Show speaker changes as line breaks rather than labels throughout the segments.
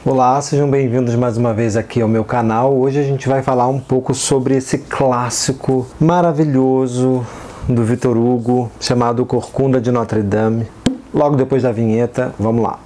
Olá, sejam bem-vindos mais uma vez aqui ao meu canal. Hoje a gente vai falar um pouco sobre esse clássico maravilhoso do Victor Hugo, chamado Corcunda de Notre Dame. Logo depois da vinheta, vamos lá.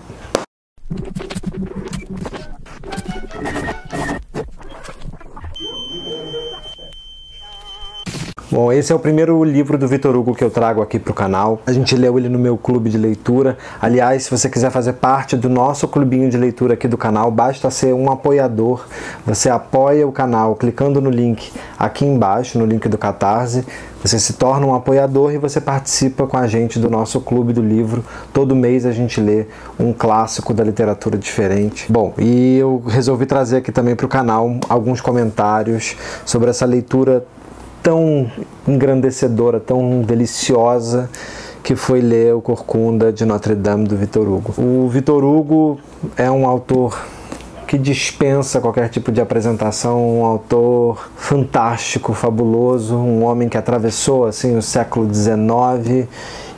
Bom, esse é o primeiro livro do Victor Hugo que eu trago aqui para o canal. A gente leu ele no meu clube de leitura. Aliás, se você quiser fazer parte do nosso clubinho de leitura aqui do canal, basta ser um apoiador. Você apoia o canal clicando no link aqui embaixo, no link do Catarse. Você se torna um apoiador e você participa com a gente do nosso clube do livro. Todo mês a gente lê um clássico da literatura diferente. Bom, e eu resolvi trazer aqui também para o canal alguns comentários sobre essa leitura tão engrandecedora, tão deliciosa que foi ler o Corcunda de Notre Dame do Victor Hugo. O Victor Hugo é um autor que dispensa qualquer tipo de apresentação, um autor fantástico, fabuloso, um homem que atravessou assim o século XIX,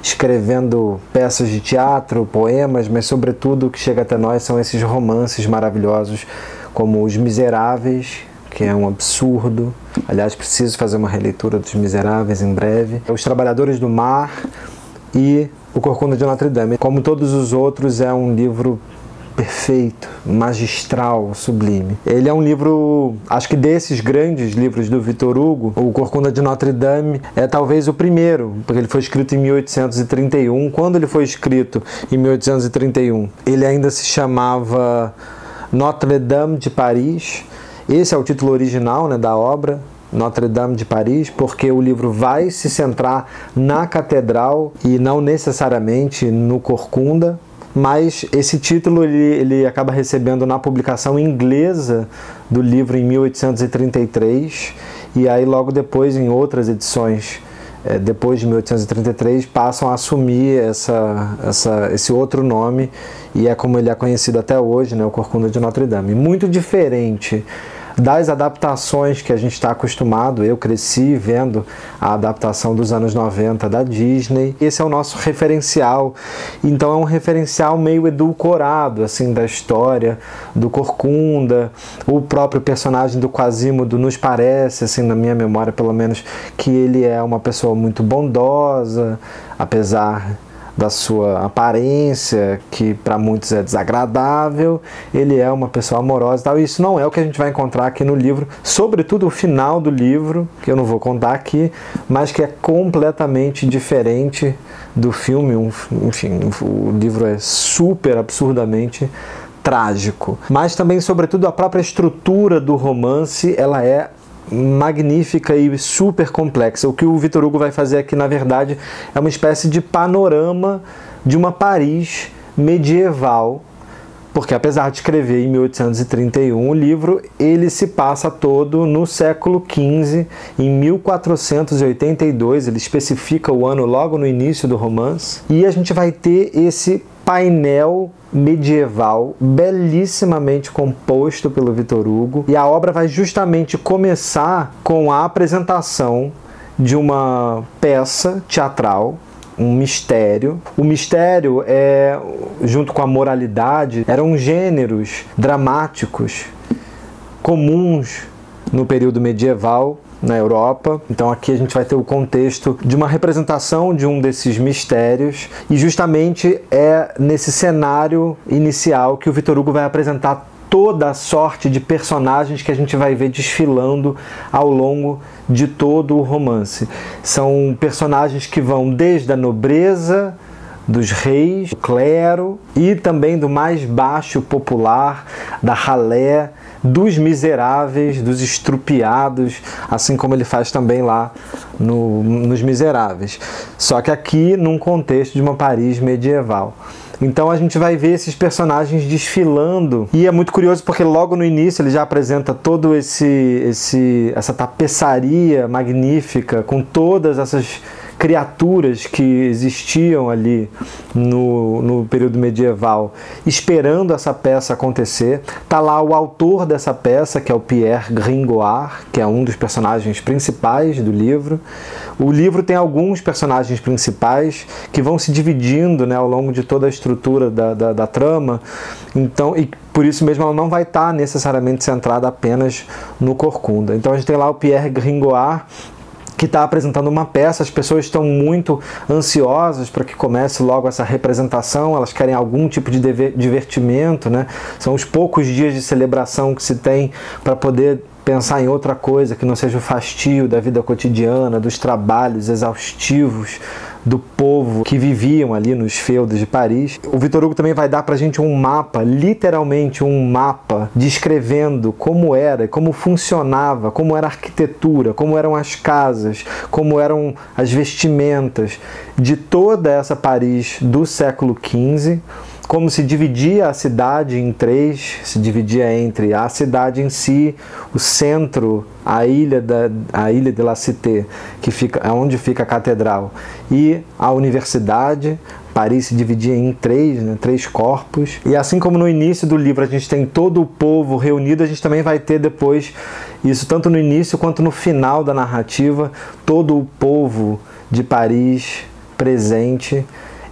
escrevendo peças de teatro, poemas, mas sobretudo o que chega até nós são esses romances maravilhosos como Os Miseráveis, que é um absurdo. Aliás, preciso fazer uma releitura dos Miseráveis em breve. Os Trabalhadores do Mar e o Corcunda de Notre Dame. Como todos os outros, é um livro perfeito, magistral, sublime. Ele é um livro, acho que desses grandes livros do Victor Hugo, o Corcunda de Notre Dame é talvez o primeiro, porque ele foi escrito em 1831. Quando ele foi escrito em 1831, ele ainda se chamava Notre Dame de Paris. Esse é o título original, né, da obra, Notre Dame de Paris, porque o livro vai se centrar na catedral e não necessariamente no Corcunda, mas esse título ele acaba recebendo na publicação inglesa do livro em 1833, e aí logo depois em outras edições, depois de 1833, passam a assumir esse outro nome, e é como ele é conhecido até hoje, né, o Corcunda de Notre Dame. Muito diferente das adaptações que a gente está acostumado. Eu cresci vendo a adaptação dos anos 90 da Disney. Esse é o nosso referencial, então é um referencial meio edulcorado assim da história do Corcunda. O próprio personagem do Quasimodo nos parece, assim, na minha memória pelo menos, que ele é uma pessoa muito bondosa, apesar da sua aparência, que para muitos é desagradável. Ele é uma pessoa amorosa e tal. Isso não é o que a gente vai encontrar aqui no livro, sobretudo o final do livro, que eu não vou contar aqui, mas que é completamente diferente do filme. Enfim, o livro é super absurdamente trágico. Mas também, sobretudo, a própria estrutura do romance, ela é magnífica e super complexa. O que o Victor Hugo vai fazer aqui, na verdade, é uma espécie de panorama de uma Paris medieval, porque apesar de escrever em 1831 o livro, ele se passa todo no século XV, em 1482, ele especifica o ano logo no início do romance, e a gente vai ter esse painel medieval belíssimamente composto pelo Victor Hugo, e a obra vai justamente começar com a apresentação de uma peça teatral, um mistério. O mistério, junto com a moralidade, eram gêneros dramáticos comuns no período medieval na Europa. Então aqui a gente vai ter o contexto de uma representação de um desses mistérios, e justamente é nesse cenário inicial que o Victor Hugo vai apresentar toda a sorte de personagens que a gente vai ver desfilando ao longo de todo o romance. São personagens que vão desde a nobreza, dos reis, do clero, e também do mais baixo popular, da ralé, dos miseráveis, dos estrupiados, assim como ele faz também lá nos Miseráveis. Só que aqui num contexto de uma Paris medieval. Então a gente vai ver esses personagens desfilando, e é muito curioso porque logo no início ele já apresenta todo essa tapeçaria magnífica, com todas essas criaturas que existiam ali no período medieval esperando essa peça acontecer. Tá lá o autor dessa peça, que é o Pierre Gringoire, que é um dos personagens principais do livro. O livro tem alguns personagens principais que vão se dividindo, né, ao longo de toda a estrutura da trama. Então, e por isso mesmo ela não vai estar necessariamente centrada apenas no Corcunda. Então a gente tem lá o Pierre Gringoire, que está apresentando uma peça. As pessoas estão muito ansiosas para que comece logo essa representação, elas querem algum tipo de divertimento, né? São os poucos dias de celebração que se tem para poder pensar em outra coisa que não seja o fastio da vida cotidiana, dos trabalhos exaustivos do povo que viviam ali nos feudos de Paris. O Victor Hugo também vai dar pra gente um mapa, literalmente um mapa, descrevendo como era, como funcionava, como era a arquitetura, como eram as casas, como eram as vestimentas de toda essa Paris do século XV, como se dividia a cidade em três, se dividia entre a cidade em si, o centro, a ilha de la Cité, que fica, onde fica a catedral, e a universidade. Paris se dividia em três, né, três corpos. E assim como no início do livro a gente tem todo o povo reunido, a gente também vai ter depois, isso tanto no início quanto no final da narrativa, todo o povo de Paris presente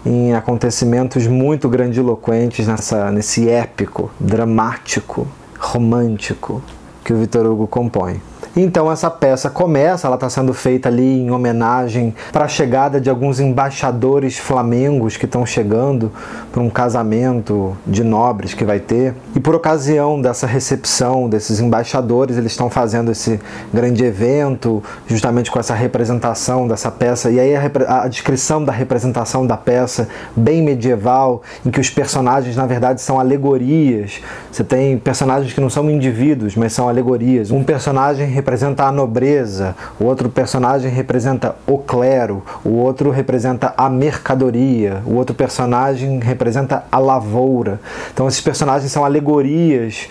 em acontecimentos muito grandiloquentes nesse épico, dramático, romântico que o Victor Hugo compõe. Então essa peça começa, ela está sendo feita ali em homenagem para a chegada de alguns embaixadores flamengos que estão chegando para um casamento de nobres que vai ter. E por ocasião dessa recepção desses embaixadores, eles estão fazendo esse grande evento, justamente com essa representação dessa peça. E aí a descrição da representação da peça, bem medieval, em que os personagens na verdade são alegorias. Você tem personagens que não são indivíduos, mas são alegorias. Um personagem representa a nobreza, o outro personagem representa o clero, o outro representa a mercadoria, o outro personagem representa a lavoura. Então esses personagens são alegorias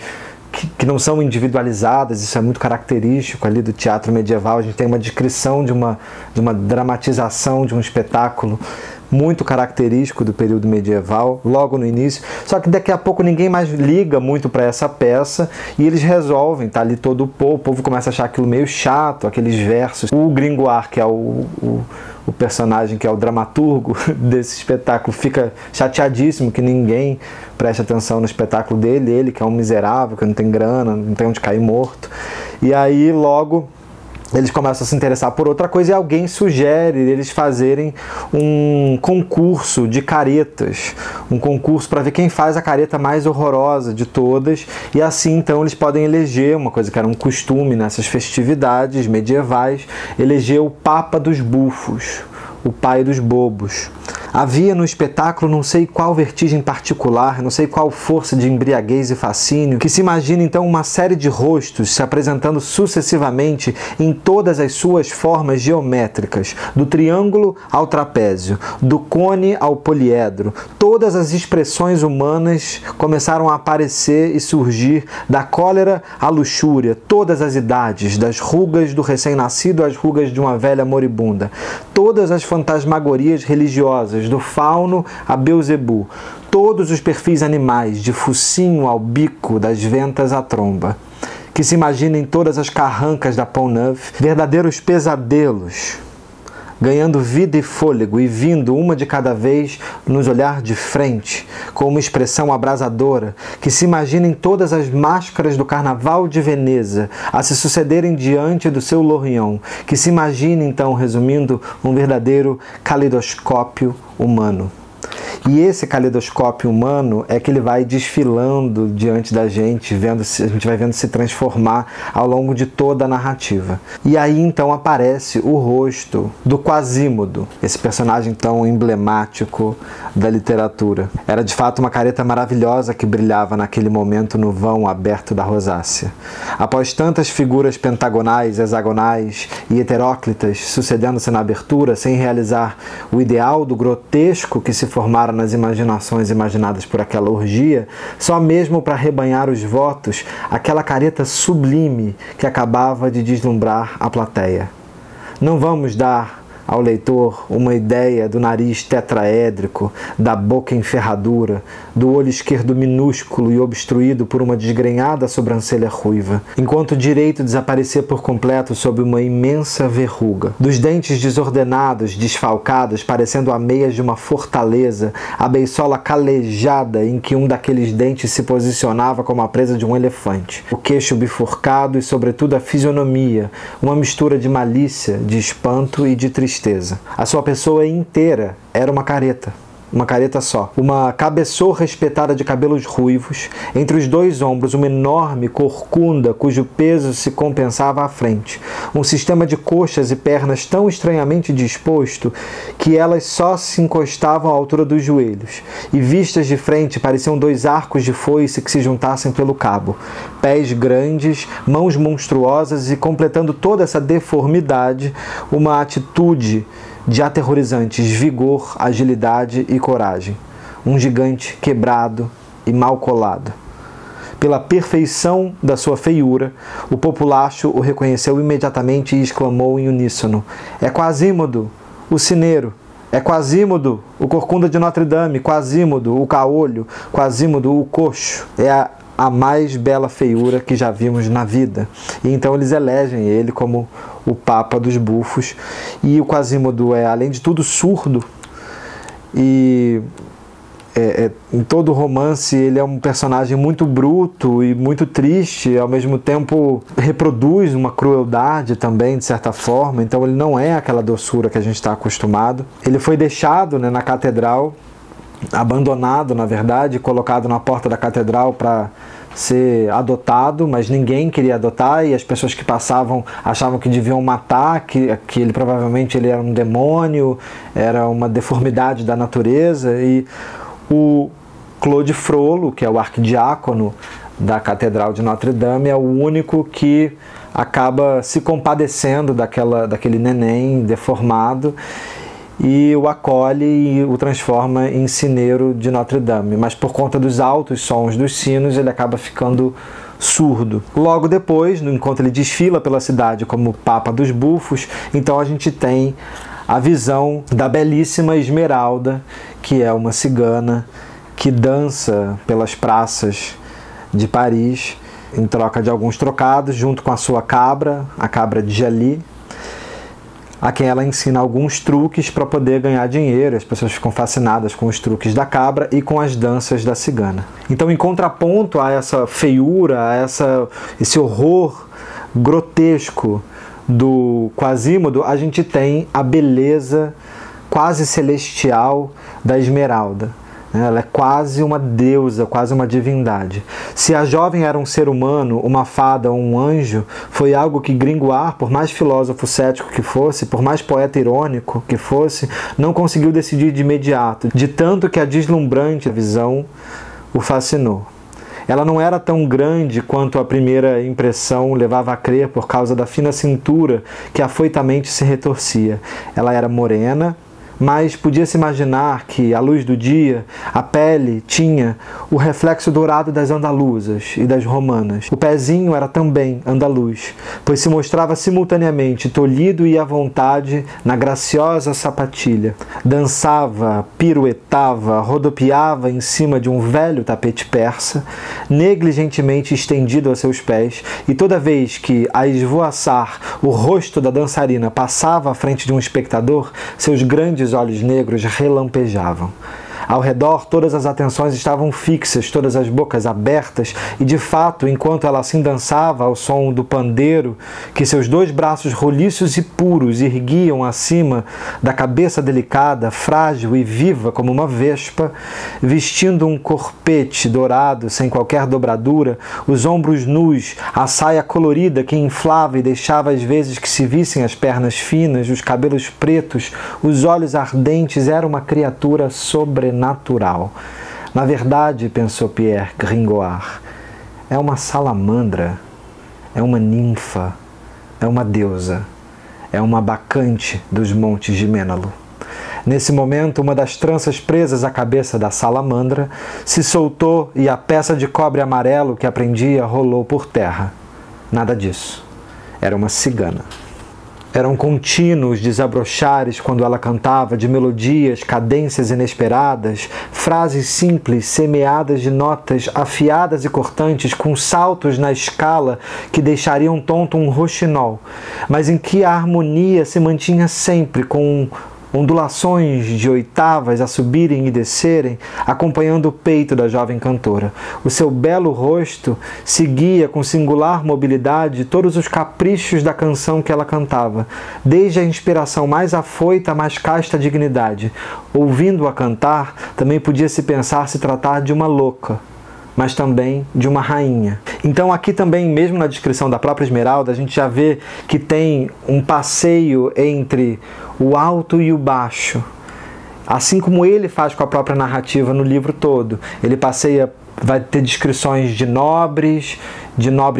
que não são individualizadas. Isso é muito característico ali do teatro medieval. A gente tem uma descrição de uma dramatização de um espetáculo muito característico do período medieval, logo no início. Só que daqui a pouco ninguém mais liga muito para essa peça e eles resolvem, tá ali todo o povo começa a achar aquilo meio chato, aqueles versos. O Gringoire, que é o personagem que é o dramaturgo desse espetáculo, fica chateadíssimo que ninguém preste atenção no espetáculo dele, ele que é um miserável, que não tem grana, não tem onde cair morto. E aí logo eles começam a se interessar por outra coisa e alguém sugere eles fazerem um concurso de caretas, um concurso para ver quem faz a careta mais horrorosa de todas, e assim então eles podem eleger, uma coisa que era um costume nessas festividades medievais, eleger o Papa dos Bufos, o pai dos bobos. Havia no espetáculo não sei qual vertigem particular, não sei qual força de embriaguez e fascínio, que se imagina então uma série de rostos se apresentando sucessivamente em todas as suas formas geométricas, do triângulo ao trapézio, do cone ao poliedro. Todas as expressões humanas começaram a aparecer e surgir, da cólera à luxúria, todas as idades, das rugas do recém-nascido às rugas de uma velha moribunda, todas as fantasmagorias religiosas, do fauno a Beuzebu, todos os perfis animais, de focinho ao bico, das ventas à tromba, que se imaginem todas as carrancas da Pont Neuf, verdadeiros pesadelos, ganhando vida e fôlego e vindo uma de cada vez nos olhar de frente, com uma expressão abrasadora, que se imaginem todas as máscaras do Carnaval de Veneza a se sucederem diante do seu Lorient, que se imagine então, resumindo, um verdadeiro caleidoscópio humano. E esse caleidoscópio humano é que ele vai desfilando diante da gente, a gente vai vendo se transformar ao longo de toda a narrativa. E aí então aparece o rosto do Quasímodo, esse personagem tão emblemático da literatura. Era de fato uma careta maravilhosa que brilhava naquele momento no vão aberto da rosácea. Após tantas figuras pentagonais, hexagonais e heteróclitas sucedendo-se na abertura, sem realizar o ideal do grotesco que se formara nas imaginações imaginadas por aquela orgia, só mesmo para rebanhar os votos, aquela careta sublime que acabava de deslumbrar a plateia. Não vamos dar ao leitor uma ideia do nariz tetraédrico, da boca em ferradura, do olho esquerdo minúsculo e obstruído por uma desgrenhada sobrancelha ruiva, enquanto o direito desaparecia por completo sob uma imensa verruga. Dos dentes desordenados, desfalcados, parecendo ameias de uma fortaleza, a beiçola calejada em que um daqueles dentes se posicionava como a presa de um elefante. O queixo bifurcado e, sobretudo, a fisionomia, uma mistura de malícia, de espanto e de tristeza. A sua pessoa inteira era uma careta só. Uma cabeçorra espetada de cabelos ruivos, entre os dois ombros uma enorme corcunda cujo peso se compensava à frente. Um sistema de coxas e pernas tão estranhamente disposto que elas só se encostavam à altura dos joelhos, e vistas de frente pareciam dois arcos de foice que se juntassem pelo cabo. Pés grandes, mãos monstruosas e, completando toda essa deformidade, uma atitude de aterrorizantes vigor, agilidade e coragem. Um gigante quebrado e mal colado. Pela perfeição da sua feiura, o populacho o reconheceu imediatamente e exclamou em uníssono: "É Quasímodo, o Cineiro! É Quasímodo, o Corcunda de Notre Dame! Quasímodo, o Caolho! Quasímodo, o Coxo! É a mais bela feiura que já vimos na vida." E então eles elegem ele como o Papa dos Bufos. E o Quasímodo é, além de tudo, surdo. E em todo o romance ele é um personagem muito bruto e muito triste, ao mesmo tempo reproduz uma crueldade também, de certa forma. Então ele não é aquela doçura que a gente está acostumado. Ele foi deixado, né, na catedral, abandonado, na verdade, colocado na porta da catedral para ser adotado, mas ninguém queria adotar, e as pessoas que passavam achavam que deviam matar, que ele provavelmente ele era um demônio, era uma deformidade da natureza. E o Claude Frollo, que é o arquidiácono da Catedral de Notre Dame, é o único que acaba se compadecendo daquele neném deformado, e o acolhe e o transforma em Cineiro de Notre Dame. Mas por conta dos altos sons dos sinos, ele acaba ficando surdo. Logo depois, enquanto ele desfila pela cidade como Papa dos Bufos, então a gente tem a visão da belíssima Esmeralda, que é uma cigana que dança pelas praças de Paris em troca de alguns trocados, junto com a sua cabra, a cabra de Jali, a quem ela ensina alguns truques para poder ganhar dinheiro. As pessoas ficam fascinadas com os truques da cabra e com as danças da cigana. Então, em contraponto a essa feiura, a esse horror grotesco do Quasímodo, a gente tem a beleza quase celestial da Esmeralda. Ela é quase uma deusa, quase uma divindade. Se a jovem era um ser humano, uma fada ou um anjo, foi algo que Gringoire, por mais filósofo cético que fosse, por mais poeta irônico que fosse, não conseguiu decidir de imediato, de tanto que a deslumbrante visão o fascinou. Ela não era tão grande quanto a primeira impressão levava a crer por causa da fina cintura que afoitamente se retorcia. Ela era morena, mas podia-se imaginar que, à luz do dia, a pele tinha o reflexo dourado das andaluzas e das romanas. O pezinho era também andaluz, pois se mostrava simultaneamente tolhido e à vontade na graciosa sapatilha. Dançava, piruetava, rodopiava em cima de um velho tapete persa, negligentemente estendido a seus pés, e toda vez que, a esvoaçar, o rosto da dançarina passava à frente de um espectador, seus grandes olhos negros relampejavam. Ao redor, todas as atenções estavam fixas, todas as bocas abertas, e de fato, enquanto ela assim dançava ao som do pandeiro, que seus dois braços roliços e puros erguiam acima da cabeça delicada, frágil e viva como uma vespa, vestindo um corpete dourado sem qualquer dobradura, os ombros nus, a saia colorida que inflava e deixava às vezes que se vissem as pernas finas, os cabelos pretos, os olhos ardentes, era uma criatura sobrenatural. Na verdade, pensou Pierre Gringoire, é uma salamandra, é uma ninfa, é uma deusa, é uma bacante dos montes de Mênalo. Nesse momento, uma das tranças presas à cabeça da salamandra se soltou e a peça de cobre amarelo que a prendia rolou por terra. Nada disso. Era uma cigana. Eram contínuos desabrochares quando ela cantava, de melodias, cadências inesperadas, frases simples, semeadas de notas afiadas e cortantes, com saltos na escala que deixariam tonto um roxinol, mas em que a harmonia se mantinha sempre com ondulações de oitavas a subirem e descerem, acompanhando o peito da jovem cantora. O seu belo rosto seguia com singular mobilidade todos os caprichos da canção que ela cantava, desde a inspiração mais afoita à mais casta dignidade. Ouvindo-a cantar, também podia-se pensar se tratar de uma louca, mas também de uma rainha. Então aqui também, mesmo na descrição da própria Esmeralda, a gente já vê que tem um passeio entre o alto e o baixo, assim como ele faz com a própria narrativa no livro todo. Ele passeia, vai ter descrições de nobres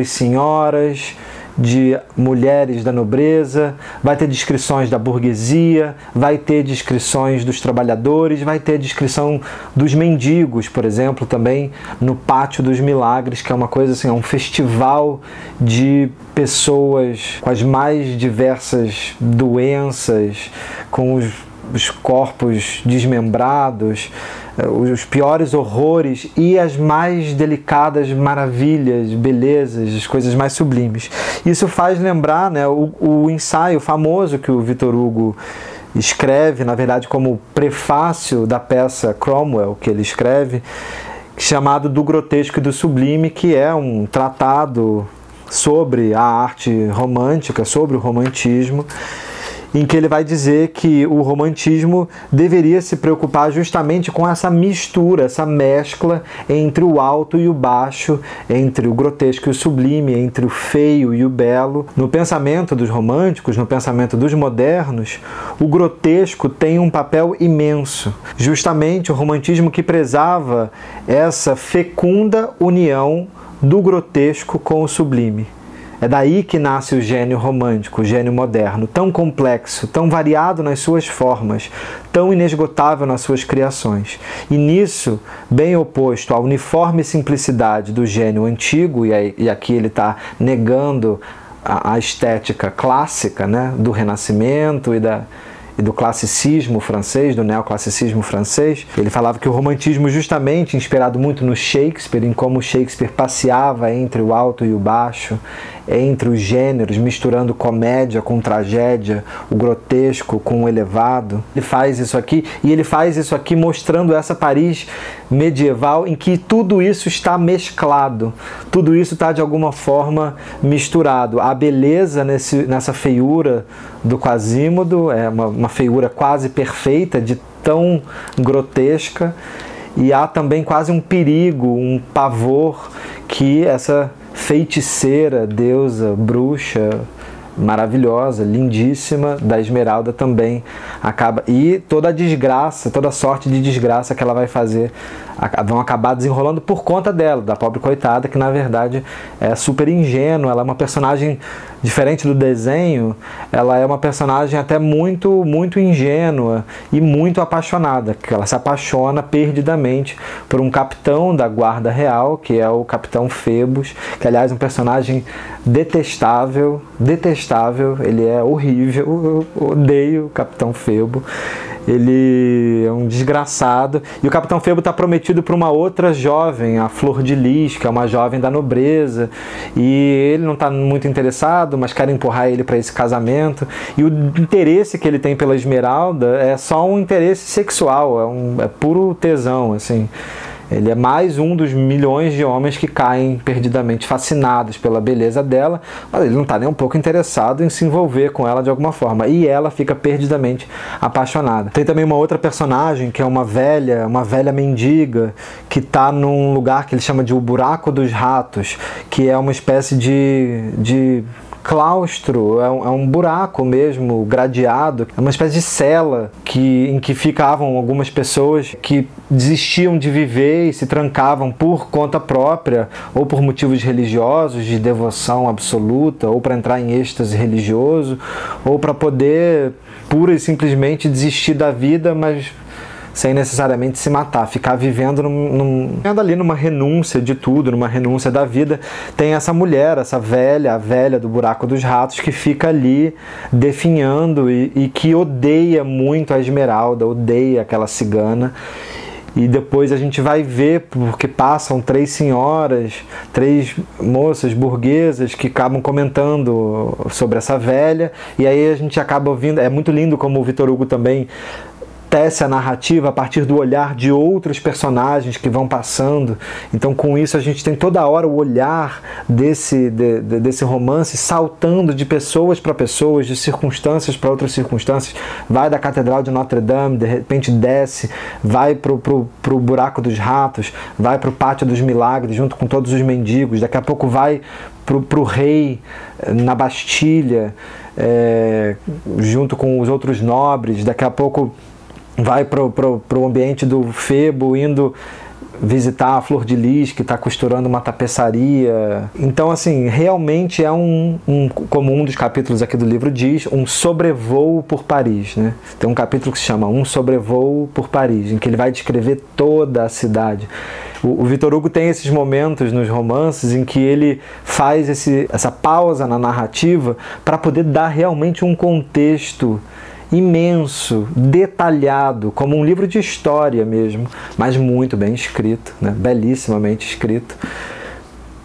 senhoras, de mulheres da nobreza, vai ter descrições da burguesia, vai ter descrições dos trabalhadores, vai ter descrição dos mendigos, por exemplo, também no Pátio dos Milagres, que é uma coisa assim, é um festival de pessoas com as mais diversas doenças, com os corpos desmembrados, os piores horrores e as mais delicadas maravilhas, belezas, as coisas mais sublimes. Isso faz lembrar, né, o ensaio famoso que o Victor Hugo escreve, na verdade como prefácio da peça Cromwell, que ele escreve, chamado Do Grotesco e do Sublime, que é um tratado sobre a arte romântica, sobre o romantismo, em que ele vai dizer que o romantismo deveria se preocupar justamente com essa mistura, essa mescla entre o alto e o baixo, entre o grotesco e o sublime, entre o feio e o belo. No pensamento dos românticos, no pensamento dos modernos, o grotesco tem um papel imenso. Justamente o romantismo que prezava essa fecunda união do grotesco com o sublime. É daí que nasce o gênio romântico, o gênio moderno, tão complexo, tão variado nas suas formas, tão inesgotável nas suas criações. E nisso, bem oposto à uniforme simplicidade do gênio antigo, e aqui ele está negando a estética clássica, né, do Renascimento e do classicismo francês, do neoclassicismo francês. Ele falava que o romantismo, justamente inspirado muito no Shakespeare, em como Shakespeare passeava entre o alto e o baixo, entre os gêneros, misturando comédia com tragédia, o grotesco com o elevado. Ele faz isso aqui, e ele faz isso aqui mostrando essa Paris medieval em que tudo isso está mesclado, tudo isso está de alguma forma misturado. A beleza nessa feiura do Quasimodo é uma feiura quase perfeita, de tão grotesca, e há também quase um perigo, um pavor que essa feiticeira, deusa, bruxa, maravilhosa, lindíssima, da Esmeralda também acaba, e toda a desgraça, toda a sorte de desgraça que ela vai fazer, vão acabar desenrolando por conta dela, da pobre coitada, que na verdade é super ingênua. Ela é uma personagem diferente do desenho, ela é uma personagem até muito ingênua e muito apaixonada, que ela se apaixona perdidamente por um capitão da guarda real, que é o capitão Phoebus, que aliás é um personagem detestável, ele é horrível, eu odeio o capitão Phoebus. Ele é um desgraçado, e o capitão Phoebus está prometido para uma outra jovem, a Flor de Lis, que é uma jovem da nobreza, e ele não está muito interessado, mas quer empurrar ele para esse casamento, e o interesse que ele tem pela Esmeralda é só um interesse sexual, é puro tesão, assim. Ele é mais um dos milhões de homens que caem perdidamente fascinados pela beleza dela, mas ele não está nem um pouco interessado em se envolver com ela de alguma forma. E ela fica perdidamente apaixonada. Tem também uma outra personagem que é uma velha mendiga, que está num lugar que ele chama de o Buraco dos Ratos, que é uma espécie de claustro, é um buraco mesmo, gradeado, é uma espécie de cela em que ficavam algumas pessoas que desistiam de viver e se trancavam por conta própria, ou por motivos religiosos, de devoção absoluta, ou para entrar em êxtase religioso, ou para poder pura e simplesmente desistir da vida, mas sem necessariamente se matar, ficar vivendo ali numa renúncia de tudo, numa renúncia da vida. Tem essa mulher, essa velha, a velha do buraco dos ratos, que fica ali definhando e que odeia muito a Esmeralda, odeia aquela cigana. E depois a gente vai ver, porque passam 3 senhoras, 3 moças burguesas que acabam comentando sobre essa velha, e aí a gente acaba ouvindo. É muito lindo como o Victor Hugo também tece a narrativa a partir do olhar de outros personagens que vão passando. Então, com isso, a gente tem toda hora o olhar desse romance saltando de pessoas para pessoas, de circunstâncias para outras circunstâncias. Vai da Catedral de Notre Dame, de repente desce, vai pro Buraco dos Ratos, vai pro Pátio dos Milagres, junto com todos os mendigos. Daqui a pouco vai pro rei na Bastilha, junto com os outros nobres. Daqui a pouco vai pro ambiente do Febo, indo visitar a Flor de Lis, que está costurando uma tapeçaria. Então, assim, realmente é como um dos capítulos aqui do livro diz, um sobrevoo por Paris, né? Tem um capítulo que se chama Um Sobrevoo por Paris, em que ele vai descrever toda a cidade. O Victor Hugo tem esses momentos nos romances em que ele faz essa pausa na narrativa para poder dar realmente um contexto imenso, detalhado, como um livro de história mesmo, mas muito bem escrito, né? Belíssimamente escrito,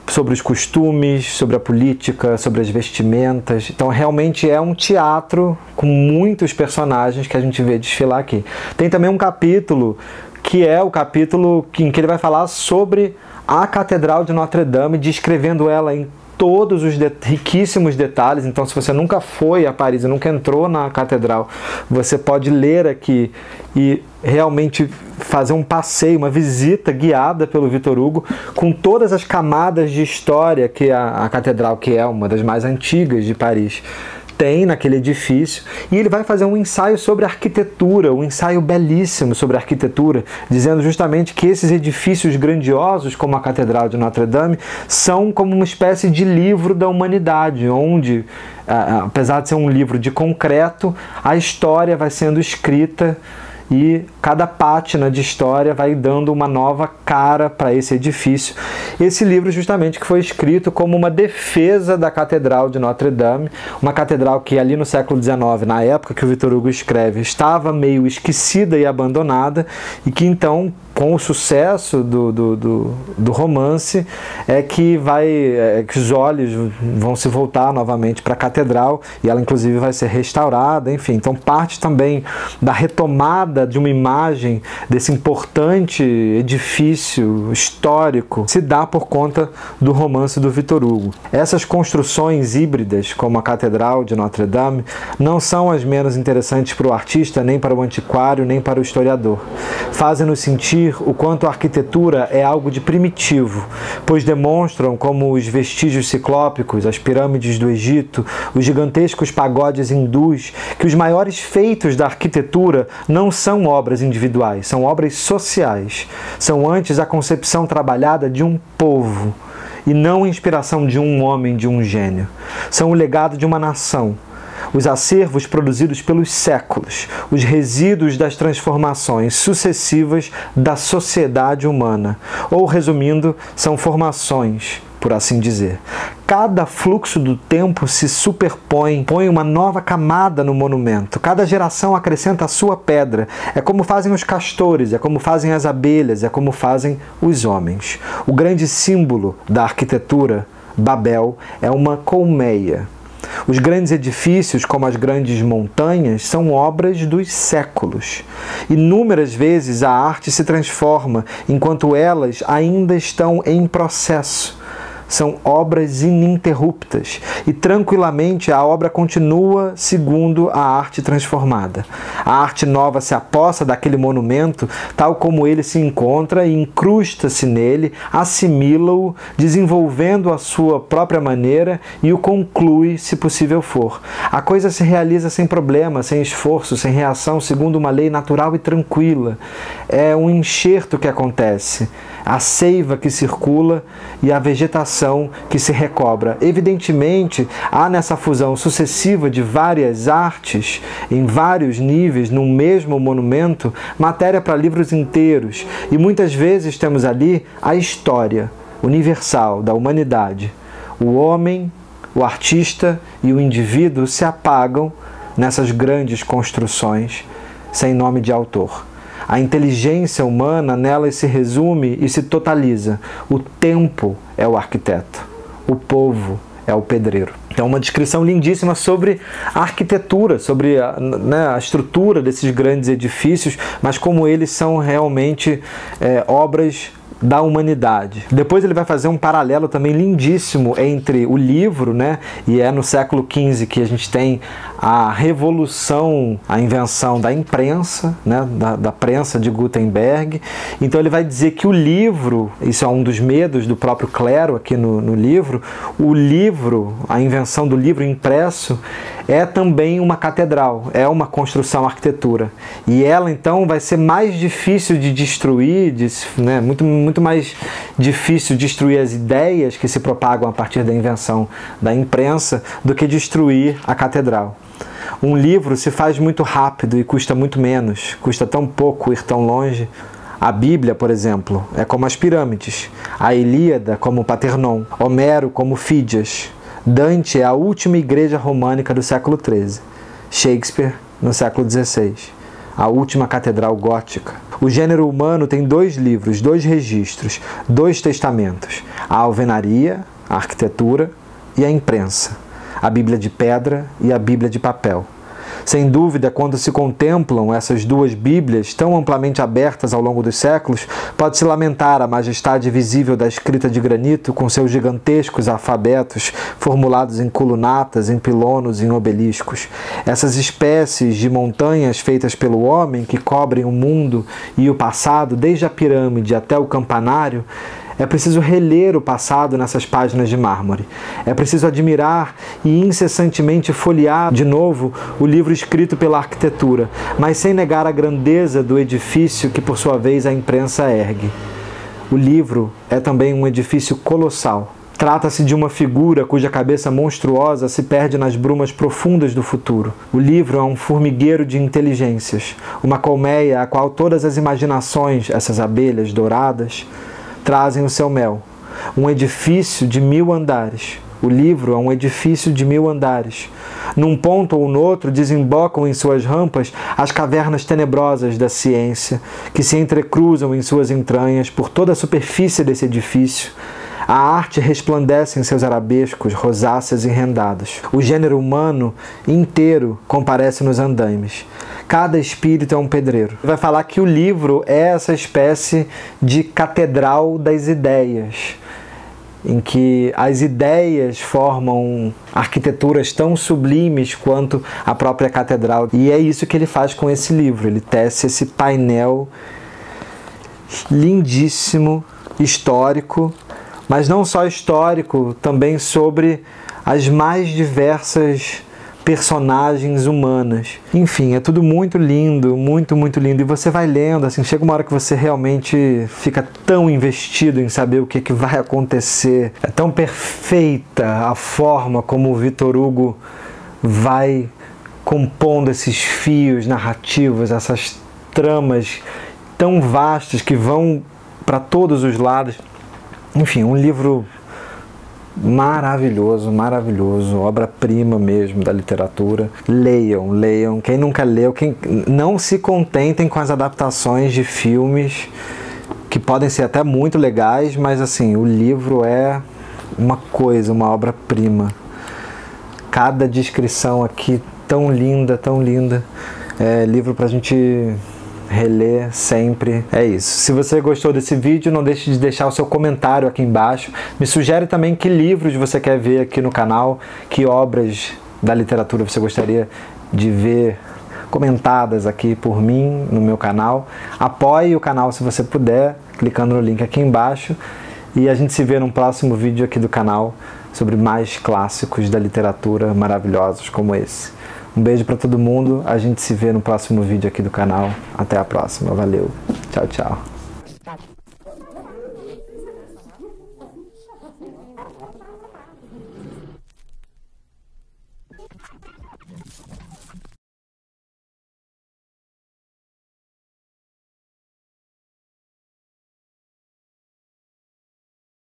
sobre os costumes, sobre a política, sobre as vestimentas. Então realmente é um teatro com muitos personagens que a gente vê desfilar aqui. Tem também um capítulo que é o capítulo em que ele vai falar sobre a Catedral de Notre Dame, descrevendo ela em todos os riquíssimos detalhes. Então, se você nunca foi a Paris e nunca entrou na catedral, você pode ler aqui e realmente fazer um passeio, uma visita guiada pelo Victor Hugo, com todas as camadas de história que a catedral, que é uma das mais antigas de Paris, tem naquele edifício. E ele vai fazer um ensaio sobre arquitetura, um ensaio belíssimo sobre arquitetura, dizendo justamente que esses edifícios grandiosos, como a Catedral de Notre Dame, são como uma espécie de livro da humanidade, onde, apesar de ser um livro de concreto, a história vai sendo escrita e cada página de história vai dando uma nova cara para esse edifício. Esse livro justamente que foi escrito como uma defesa da Catedral de Notre Dame, uma catedral que ali no século XIX, na época que o Victor Hugo escreve, estava meio esquecida e abandonada, e que então, com o sucesso do romance, que os olhos vão se voltar novamente para a catedral, e ela inclusive vai ser restaurada, enfim. Então parte também da retomada de uma imagem desse importante edifício histórico se dá por conta do romance do Victor Hugo. Essas construções híbridas, como a Catedral de Notre Dame, não são as menos interessantes para o artista, nem para o antiquário, nem para o historiador. Fazem-nos sentir o quanto a arquitetura é algo de primitivo, pois demonstram como os vestígios ciclópicos, as pirâmides do Egito, os gigantescos pagodes hindus, que os maiores feitos da arquitetura não são obras individuais, são obras sociais. São antes a concepção trabalhada de um povo, e não a inspiração de um homem, de um gênio. São o legado de uma nação. Os acervos produzidos pelos séculos, os resíduos das transformações sucessivas da sociedade humana. Ou, resumindo, são formações, por assim dizer. Cada fluxo do tempo se superpõe, põe uma nova camada no monumento. Cada geração acrescenta a sua pedra. É como fazem os castores, é como fazem as abelhas, é como fazem os homens. O grande símbolo da arquitetura, Babel, é uma colmeia. Os grandes edifícios, como as grandes montanhas, são obras dos séculos. Inúmeras vezes a arte se transforma, enquanto elas ainda estão em processo. São obras ininterruptas e tranquilamente a obra continua segundo a arte transformada. A arte nova se apossa daquele monumento tal como ele se encontra e incrusta-se nele, assimila-o, desenvolvendo a sua própria maneira e o conclui, se possível for. A coisa se realiza sem problema, sem esforço, sem reação, segundo uma lei natural e tranquila. É um enxerto que acontece, a seiva que circula e a vegetação tradição que se recobra. Evidentemente, há nessa fusão sucessiva de várias artes, em vários níveis, num mesmo monumento, matéria para livros inteiros. E muitas vezes temos ali a história universal da humanidade. O homem, o artista e o indivíduo se apagam nessas grandes construções sem nome de autor. A inteligência humana nelas se resume e se totaliza. O tempo é o arquiteto, o povo é o pedreiro. É uma descrição lindíssima sobre a arquitetura, sobre a estrutura desses grandes edifícios, mas como eles são realmente obras da humanidade. Depois ele vai fazer um paralelo também lindíssimo entre o livro, e é no século XV que a gente tem a revolução, a invenção da imprensa, da prensa de Gutenberg. Então ele vai dizer que o livro, isso é um dos medos do próprio clero aqui no livro, o livro, a invenção do livro impresso é também uma catedral, é uma construção arquitetura. E ela então vai ser mais difícil de destruir, muito mais difícil destruir as ideias que se propagam a partir da invenção da imprensa do que destruir a catedral. Um livro se faz muito rápido e custa muito menos, custa tão pouco ir tão longe. A Bíblia, por exemplo, é como as pirâmides, a Ilíada como Paternon, Homero como Fídias, Dante é a última igreja românica do século XIII, Shakespeare no século XVI, a última catedral gótica. O gênero humano tem 2 livros, 2 registros, 2 testamentos, a alvenaria, a arquitetura e a imprensa, a Bíblia de pedra e a Bíblia de papel. Sem dúvida, quando se contemplam essas 2 Bíblias tão amplamente abertas ao longo dos séculos, pode-se lamentar a majestade visível da escrita de granito com seus gigantescos alfabetos formulados em colunatas, em pilonos e em obeliscos. Essas espécies de montanhas feitas pelo homem que cobrem o mundo e o passado, desde a pirâmide até o campanário. É preciso reler o passado nessas páginas de mármore. É preciso admirar e incessantemente folhear de novo o livro escrito pela arquitetura, mas sem negar a grandeza do edifício que, por sua vez, a imprensa ergue. O livro é também um edifício colossal. Trata-se de uma figura cuja cabeça monstruosa se perde nas brumas profundas do futuro. O livro é um formigueiro de inteligências, uma colmeia a qual todas as imaginações, essas abelhas douradas, trazem o seu mel. Um edifício de 1000 andares. O livro é um edifício de 1000 andares. Num ponto ou no outro desembocam em suas rampas as cavernas tenebrosas da ciência, que se entrecruzam em suas entranhas por toda a superfície desse edifício. A arte resplandece em seus arabescos, rosáceas e rendados. O gênero humano inteiro comparece nos andaimes. Cada espírito é um pedreiro. Vai falar que o livro é essa espécie de catedral das ideias, em que as ideias formam arquiteturas tão sublimes quanto a própria catedral. E é isso que ele faz com esse livro. Ele tece esse painel lindíssimo, histórico, mas não só histórico, também sobre as mais diversas personagens humanas. Enfim, é tudo muito lindo, muito lindo. E você vai lendo, assim, chega uma hora que você realmente fica tão investido em saber o que vai acontecer. É tão perfeita a forma como o Victor Hugo vai compondo esses fios narrativos, essas tramas tão vastas que vão para todos os lados. Enfim, um livro maravilhoso, obra-prima mesmo da literatura. Leiam. Quem nunca leu, não se contentem com as adaptações de filmes, que podem ser até muito legais, mas assim, o livro é uma obra-prima. Cada descrição aqui tão linda. É livro pra gente reler sempre. É isso. Se você gostou desse vídeo, não deixe de deixar o seu comentário aqui embaixo. Me sugere também que livros você quer ver aqui no canal, que obras da literatura você gostaria de ver comentadas aqui por mim no meu canal. Apoie o canal se você puder, clicando no link aqui embaixo. E a gente se vê num próximo vídeo aqui do canal sobre mais clássicos da literatura maravilhosos como esse. Um beijo para todo mundo, a gente se vê no próximo vídeo aqui do canal. Até a próxima, valeu, tchau.